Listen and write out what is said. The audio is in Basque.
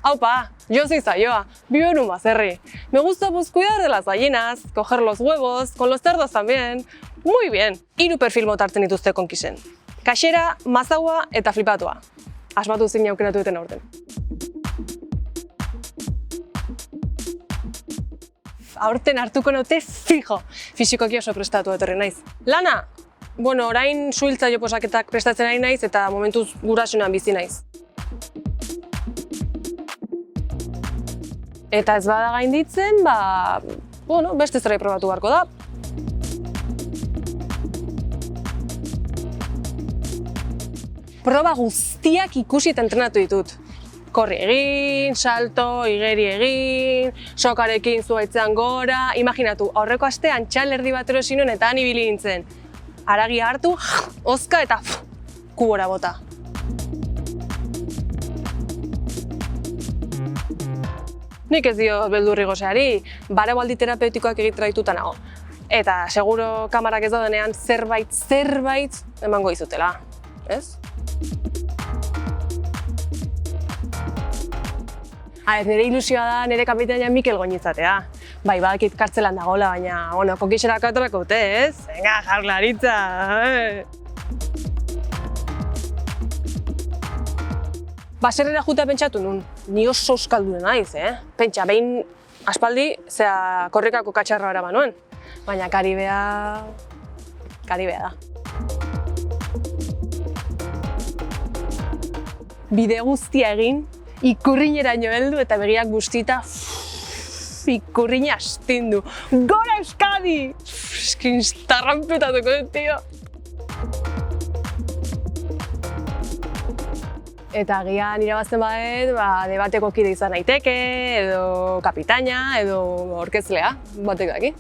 Aupa, yo soy Sayoa, vivo en un baserri. Me gusta pues cuidar de las gallinas, coger los huevos, con los cerdos también. Muy bien. 3 perfil mota hartzen dituzte konkisen. Kaxera, mazaua eta flipatua. Asmatu zein aukeratu duten aurten. Aurten hartuko naute fijo. Fisikoki oso prestatu etorri naiz. Lana? Bueno, orain suhiltzaile posaketak prestatzen ari naiz eta momentuz gurasunan bizi naiz. Eta ez bada gainditzen, beste zerbait probatu beharko da. Proba guztiak ikusi eta entrenatu ditut. Korri egin, salto, igeri egin, sokarekin zuhaitzean gora. Imaginatu, aurreko astean txalerdi bat erosi nuen eta han ibili nintzen. Haragia hartu, hozka eta kubora bota. Nik ez dio beldurri gozeari, bareualdi terapeutikoak egitera dituta nago. Eta seguro kamarak ez daudenean zerbait emango izutela, ez? Nire ilusioa da nire kapitaina Mikel Goñi izatea. Bai, badakit kartzelan dagoela, baina, kokixerak atorako dute, ez? Venga, jarklaritza! Baserrera jutea pentsatu nun, ni oso euskalduna naiz, Pentsa, behin aspaldi, korrikako katxarra era banuen. Baina Karibea da. Bide guztia egin, ikurrineraino heldu eta begiak guztita ikurrina astindu. Gora Euskadi! Instarrampetatuko dut, tio! Eta agian irabazten badet, debateko kide izan naiteke, edo kapitaina, edo orkezlea, batek daki.